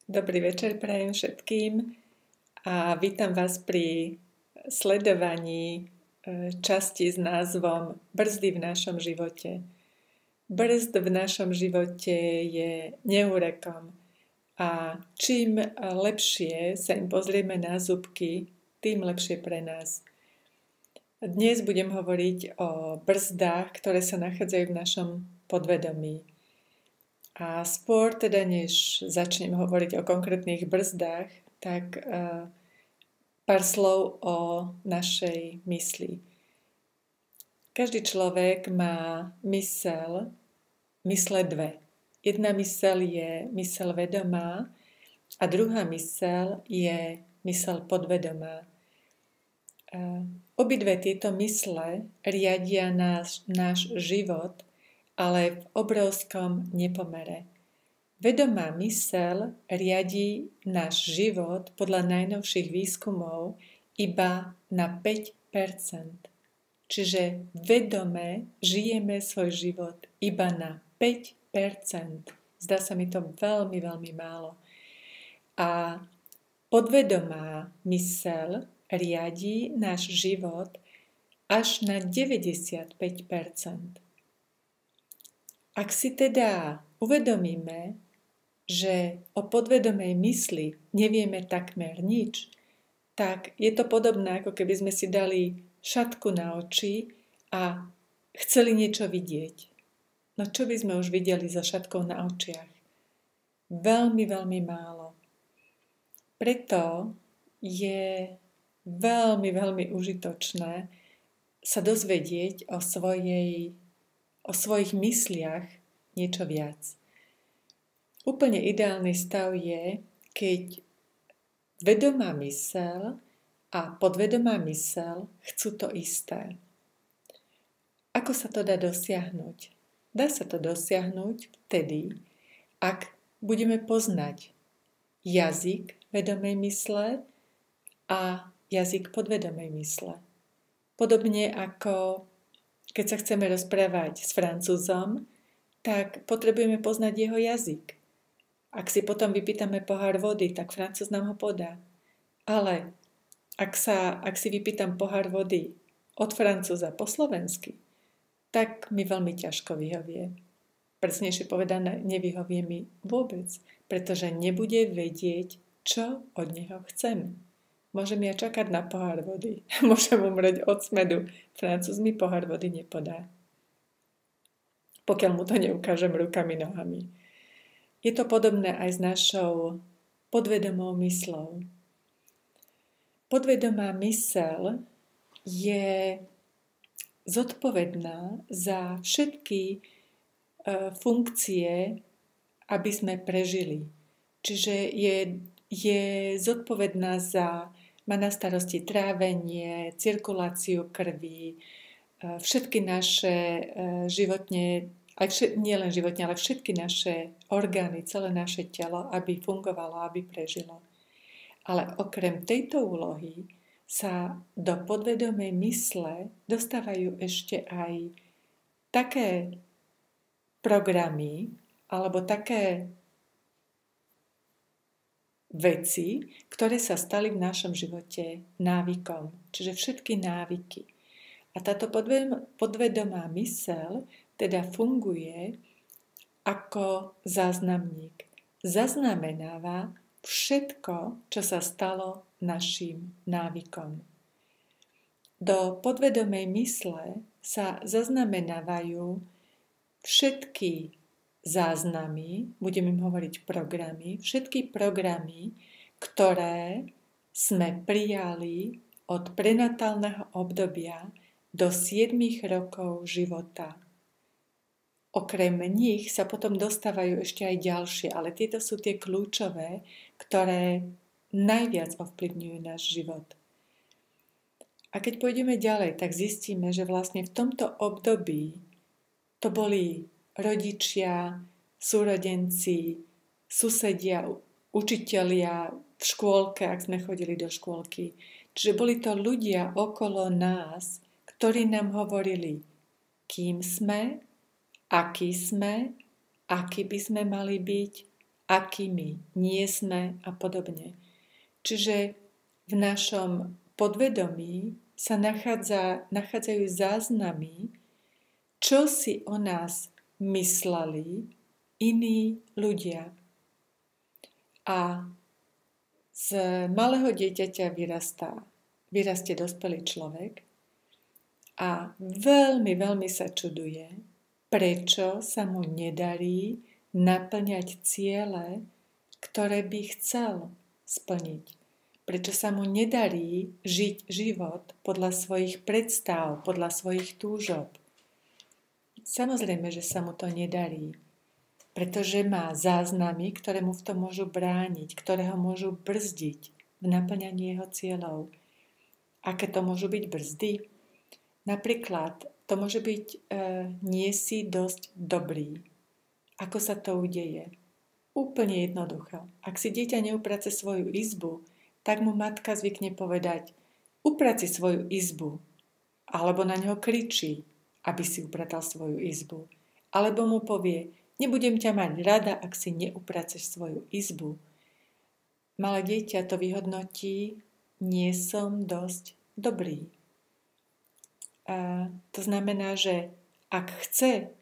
Dobrý večer prajem všetkým a vítam vás pri sledovaní časti s názvom Brzdy v našom živote. Brzd v našom živote je neúrekom a čím lepšie sa im pozrieme na zubky, tým lepšie pre nás. Dnes budem hovoriť o brzdách, ktoré sa nachádzajú v našom podvedomí. A skôr teda, než začnem hovoriť o konkrétnych brzdách, tak pár slov o našej mysli. Každý človek má mysle dve. Jedna myseľ je myseľ vedomá a druhá myseľ je myseľ podvedomá. Obidve tieto mysle riadia náš život, ale v obrovskom nepomere. Vedomá myseľ riadí náš život podľa najnovších výskumov iba na 5%. Čiže vedome žijeme svoj život iba na 5%. Zdá sa mi to veľmi, veľmi málo. A podvedomá myseľ riadí náš život až na 95%. Ak si teda uvedomíme, že o podvedomej mysli nevieme takmer nič, tak je to podobné, ako keby sme si dali šatku na oči a chceli niečo vidieť. No čo by sme už videli so šatkou na očiach? Veľmi, veľmi málo. Preto je veľmi, veľmi užitočné sa dozvedieť o svojich mysliach niečo viac. Úplne ideálny stav je, keď vedomá myseľ a podvedomá myseľ chcú to isté. Ako sa to dá dosiahnuť? Dá sa to dosiahnuť vtedy, ak budeme poznať jazyk vedomej mysle a jazyk podvedomej mysle. Podobne ako keď sa chceme rozprávať s Francúzom, tak potrebujeme poznať jeho jazyk. Ak si potom vypýtame pohár vody, tak Francúz nám ho podá. Ale ak si vypýtam pohár vody od Francúza po slovensky, tak mi veľmi ťažko vyhovie. Presnejšie povedané, nevyhovie mi vôbec, pretože nebude vedieť, čo od neho chcem. Môžem ja čakať na pohár vody. Môžem umrieť od smedu. Francúz mi pohár vody nepodá. Pokiaľ mu to neukážem rukami, nohami. Je to podobné aj s našou podvedomou myslou. Podvedomá myseľ je zodpovedná za všetky funkcie, aby sme prežili. Čiže je zodpovedná má na starosti trávenie, cirkuláciu krvi, všetky naše nielen životne, ale všetky naše orgány, celé naše telo, aby fungovalo, aby prežilo. Ale okrem tejto úlohy sa do podvedomej mysle dostávajú ešte aj také programy alebo také veci, ktoré sa stali v našom živote návykom, čiže všetky návyky. A táto podvedomá myseľ teda funguje ako záznamník. Zaznamenáva všetko, čo sa stalo našim návykom. Do podvedomej mysle sa zaznamenávajú všetky záznamy, budem im hovoriť programy, všetky programy, ktoré sme prijali od prenatálneho obdobia do 7 rokov života. Okrem nich sa potom dostávajú ešte aj ďalšie, ale tieto sú tie kľúčové, ktoré najviac ovplyvňujú náš život. A keď pôjdeme ďalej, tak zistíme, že vlastne v tomto období to boli rodičia, súrodenci, susedia, učitelia v škôlke, ak sme chodili do škôlky. Čiže boli to ľudia okolo nás, ktorí nám hovorili, kým sme, akí by sme mali byť, akými nie sme a podobne. Čiže v našom podvedomí sa nachádzajú záznamy, čo si o nás mysleli iní ľudia. A z malého dieťaťa vyrastie dospelý človek a veľmi, veľmi sa čuduje, prečo sa mu nedarí naplňať ciele, ktoré by chcel splniť. Prečo sa mu nedarí žiť život podľa svojich predstav, podľa svojich túžob. Samozrejme, že sa mu to nedarí, pretože má záznamy, ktoré mu v tom môžu brániť, ktoré ho môžu brzdiť v naplňaní jeho cieľov. Aké to môžu byť brzdy? Napríklad, to môže byť nie si dosť dobrý. Ako sa to udeje? Úplne jednoducho. Ak si dieťa neuprace svoju izbu, tak mu matka zvykne povedať: upraci svoju izbu. Alebo na ňo kričí, aby si upratal svoju izbu. Alebo mu povie: nebudem ťa mať rada, ak si neupraceš svoju izbu. Malé dieťa to vyhodnotí: nie som dosť dobrý. A to znamená, že ak chce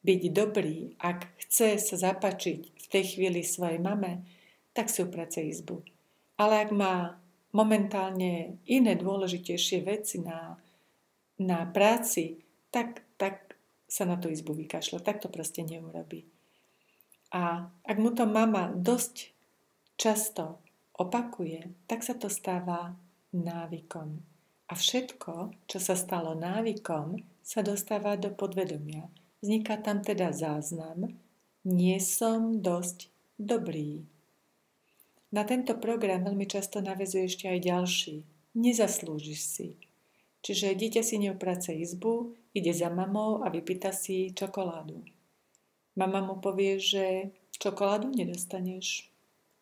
byť dobrý, ak chce sa zapáčiť v tej chvíli svojej mame, tak si uprace izbu. Ale ak má momentálne iné dôležitejšie veci na práci, tak sa na tú izbu vykašle, tak to proste neurobí. A ak mu to mama dosť často opakuje, tak sa to stáva návykom. A všetko, čo sa stalo návykom, sa dostáva do podvedomia. Vzniká tam teda záznam: nie som dosť dobrý. Na tento program veľmi často naväzuje ešte aj ďalší: nezaslúžiš si. Čiže dieťa si neuprace izbu, ide za mamou a vypýta si čokoládu. Mama mu povie, že čokoládu nedostaneš.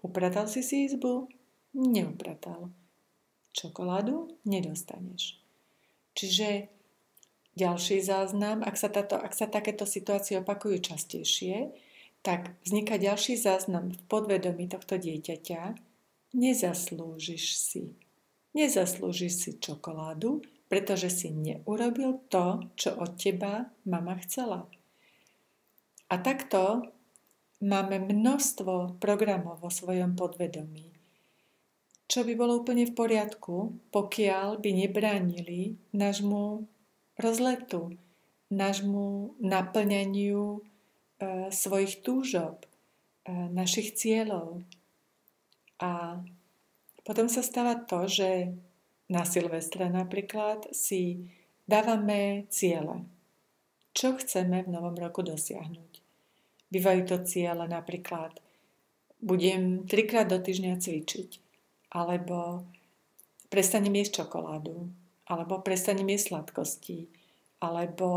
Upratal si izbu? Neupratal. Čokoládu nedostaneš. Čiže ďalší záznam, ak sa takéto situácie opakujú častejšie, tak vzniká ďalší záznam v podvedomí tohto dieťaťa: nezaslúžiš si. Nezaslúžiš si čokoládu, pretože si neurobil to, čo od teba mama chcela. A takto máme množstvo programov vo svojom podvedomí, čo by bolo úplne v poriadku, pokiaľ by nebránili nášmu rozletu, nášmu naplňaniu svojich túžob, našich cieľov. A potom sa stáva to, že na Silvestra napríklad si dávame ciele. Čo chceme v novom roku dosiahnuť? Bývajú to ciele napríklad: budem 3-krát do týždňa cvičiť, alebo prestanem jesť čokoládu, alebo prestanem jesť sladkosti, alebo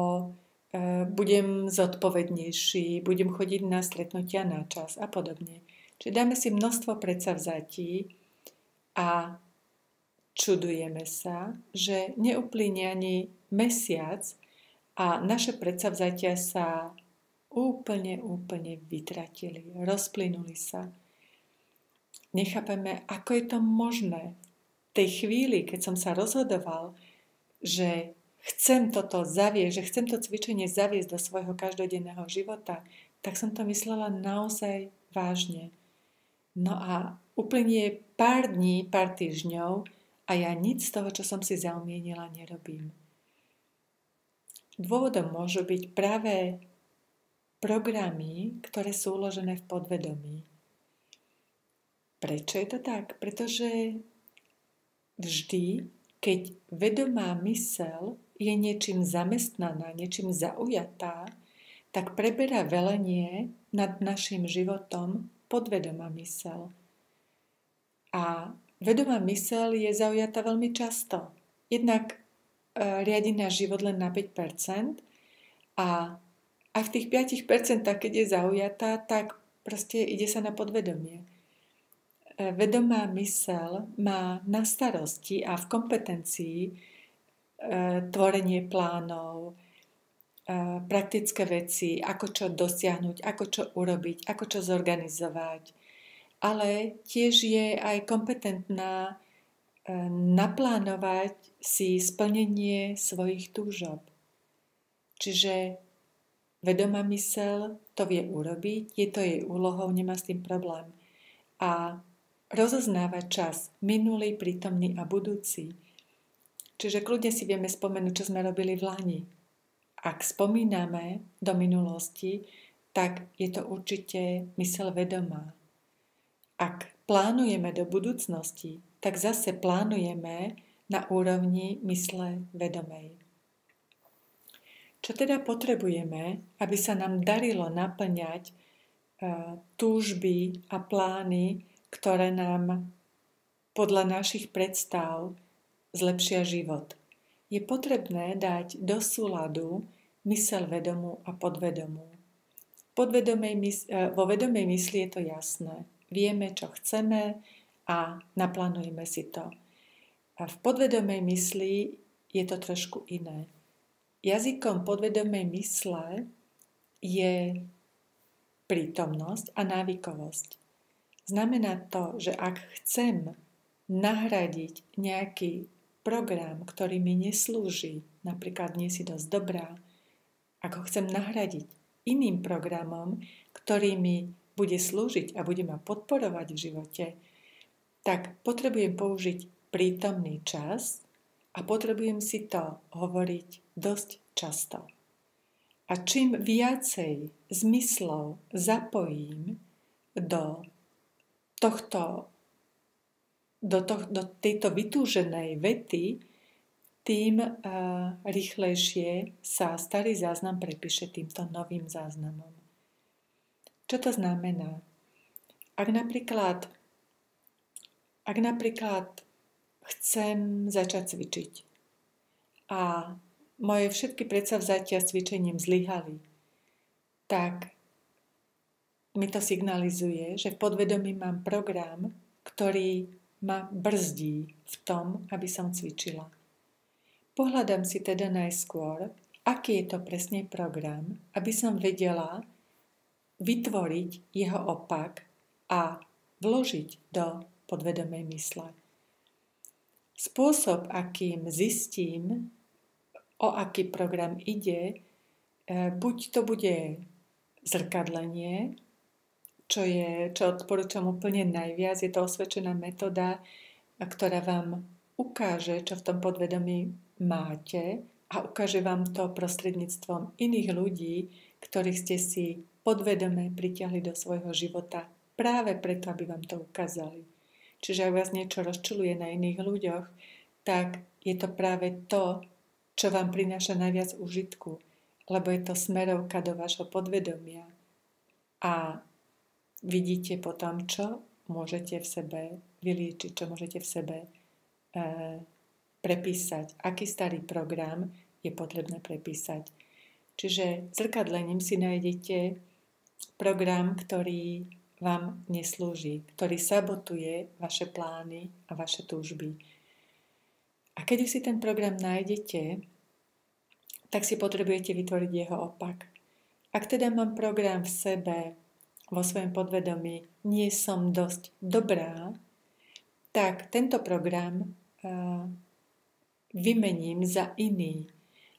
budem zodpovednejší, budem chodiť na stretnutia na čas a podobne. Čiže dáme si množstvo predsavzatí a čudujeme sa, že neuplynie ani mesiac a naše predsavzatia sa úplne vytratili, rozplynuli sa. Nechápeme, ako je to možné. V tej chvíli, keď som sa rozhodoval, že chcem toto zaviesť, že chcem to cvičenie zaviesť do svojho každodenného života, tak som to myslela naozaj vážne. No a uplynie pár dní, pár týždňov a ja nič z toho, čo som si zaumienila, nerobím. Dôvodom môžu byť práve programy, ktoré sú uložené v podvedomí. Prečo je to tak? Pretože vždy, keď vedomá myseľ je niečím zamestnaná, niečím zaujatá, tak preberá velenie nad našim životom podvedomá myseľ. A vedomá myseľ je zaujatá veľmi často. Jednak riadi náš život len na 5% a v tých 5%, keď je zaujatá, tak proste ide sa na podvedomie. Vedomá myseľ má na starosti a v kompetencii tvorenie plánov, praktické veci, ako čo dosiahnuť, ako čo urobiť, ako čo zorganizovať, ale tiež je aj kompetentná naplánovať si splnenie svojich túžob. Čiže vedomá myseľ to vie urobiť, je to jej úlohou, nemá s tým problém. A rozoznávať čas minulý, prítomný a budúci. Čiže kľudne si vieme spomenúť, čo sme robili v lani. Ak spomíname do minulosti, tak je to určite myseľ vedomá. Ak plánujeme do budúcnosti, tak zase plánujeme na úrovni mysle vedomej. Čo teda potrebujeme, aby sa nám darilo naplňať túžby a plány, ktoré nám podľa našich predstav zlepšia život? Je potrebné dať do súladu myseľ vedomú a podvedomú. Vo vedomej mysli je to jasné. Vieme, čo chceme a naplánujeme si to. A v podvedomej mysli je to trošku iné. Jazykom podvedomej mysle je prítomnosť a návykovosť. Znamená to, že ak chcem nahradiť nejaký program, ktorý mi neslúži, napríklad nie si dosť dobrá, ak ho chcem nahradiť iným programom, ktorý mi bude slúžiť a bude ma podporovať v živote, tak potrebujem použiť prítomný čas a potrebujem si to hovoriť dosť často. A čím viacej zmyslov zapojím do tejto vytúženej vety, tým rýchlejšie sa starý záznam prepíše týmto novým záznamom. Čo to znamená? Ak napríklad chcem začať cvičiť a moje všetky predsavzatia s cvičením zlyhali, tak mi to signalizuje, že v podvedomí mám program, ktorý ma brzdí v tom, aby som cvičila. Pohľadám si teda najskôr, aký je to presne program, aby som vedela vytvoriť jeho opak a vložiť do podvedomej mysle. Spôsob, akým zistím, o aký program ide, buď to bude zrkadlenie, čo odporúčam úplne najviac, je to osvedčená metóda, ktorá vám ukáže, čo v tom podvedomí máte a ukáže vám to prostredníctvom iných ľudí, ktorých ste si podvedome pritiahli do svojho života práve preto, aby vám to ukázali. Čiže ak vás niečo rozčuluje na iných ľuďoch, tak je to práve to, čo vám prináša najviac užitku, lebo je to smerovka do vášho podvedomia. A vidíte potom, čo môžete v sebe vyliečiť, čo môžete v sebe prepísať, aký starý program je potrebné prepísať. Čiže zrkadlením si nájdete program, ktorý vám neslúži, ktorý sabotuje vaše plány a vaše túžby. A keď si ten program nájdete, tak si potrebujete vytvoriť jeho opak. Ak teda mám program v sebe, vo svojom podvedomí, nie som dosť dobrá, tak tento program vymením za iný.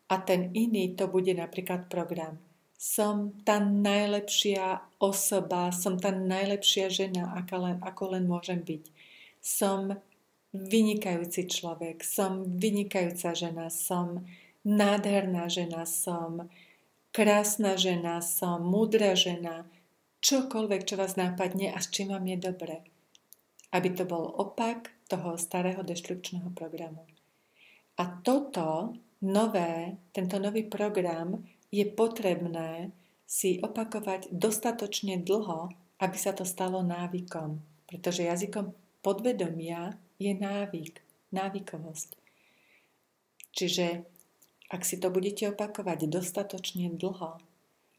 A ten iný to bude napríklad program: som tá najlepšia osoba, som tá najlepšia žena, ako len môžem byť. Som vynikajúci človek, som vynikajúca žena, som nádherná žena, som krásna žena, som múdra žena, čokoľvek, čo vás nápadne a s čím vám je dobre. Aby to bol opak toho starého deštrukčného programu. A tento nový program je potrebné si opakovať dostatočne dlho, aby sa to stalo návykom. Pretože jazykom podvedomia je návykovosť. Čiže ak si to budete opakovať dostatočne dlho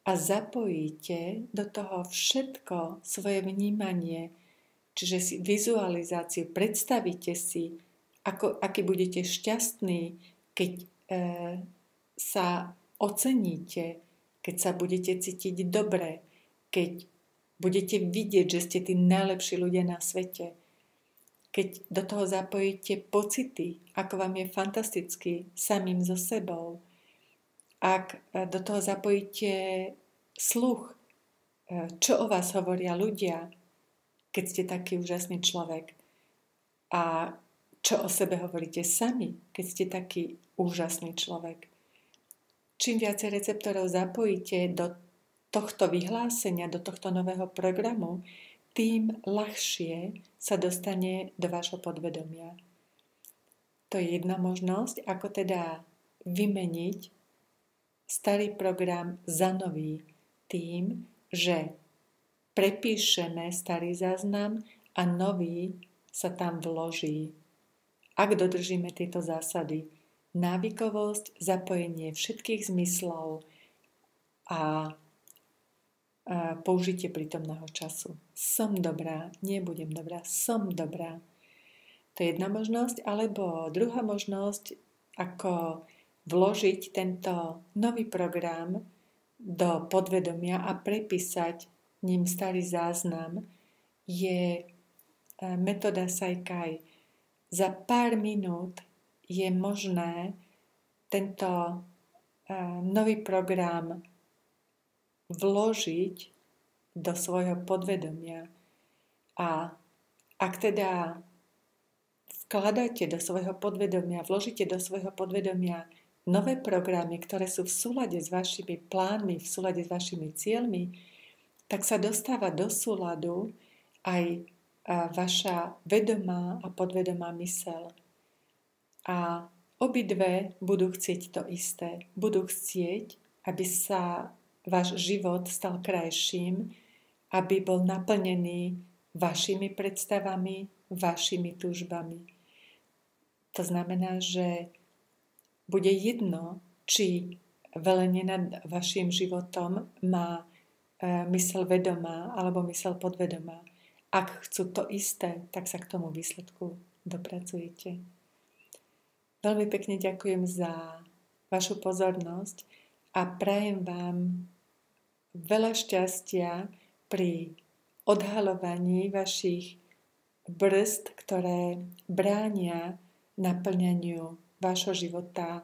a zapojíte do toho všetko svoje vnímanie, čiže si vizualizáciu, predstavíte si, aký budete šťastní, keď sa oceníte, keď sa budete cítiť dobre, keď Budete vidieť, že ste tí najlepší ľudia na svete. Keď do toho zapojíte pocity, ako vám je fantasticky samým so sebou, ak do toho zapojíte sluch, čo o vás hovoria ľudia, keď ste taký úžasný človek, a čo o sebe hovoríte sami, keď ste taký úžasný človek. Čím viacej receptorov zapojíte do tohto vyhlásenia, do tohto nového programu, tým ľahšie sa dostane do vášho podvedomia. To je jedna možnosť, ako teda vymeniť starý program za nový tým, že prepíšeme starý záznam a nový sa tam vloží. Ak dodržíme tieto zásady, návykovosť, zapojenie všetkých zmyslov a použitie prítomného času. Som dobrá, nebudem dobrá, som dobrá. To je jedna možnosť, alebo druhá možnosť, ako vložiť tento nový program do podvedomia a prepísať ním starý záznam, je metóda Saikai. Za pár minút je možné tento nový program vložiť do svojho podvedomia. A ak teda vkladáte do svojho podvedomia, vložíte do svojho podvedomia nové programy, ktoré sú v súlade s vašimi plánmi, v súlade s vašimi cieľmi, tak sa dostáva do súladu aj vaša vedomá a podvedomá myseľ. A obidve budú chcieť to isté. Budú chcieť, aby sa váš život stal krajším, aby bol naplnený vašimi predstavami, vašimi túžbami. To znamená, že bude jedno, či velenie nad vašim životom má myseľ vedomá alebo myseľ podvedomá. Ak chcú to isté, tak sa k tomu výsledku dopracujete. Veľmi pekne ďakujem za vašu pozornosť a prajem vám veľa šťastia pri odhaľovaní vašich brzd, ktoré bránia naplňaniu vášho života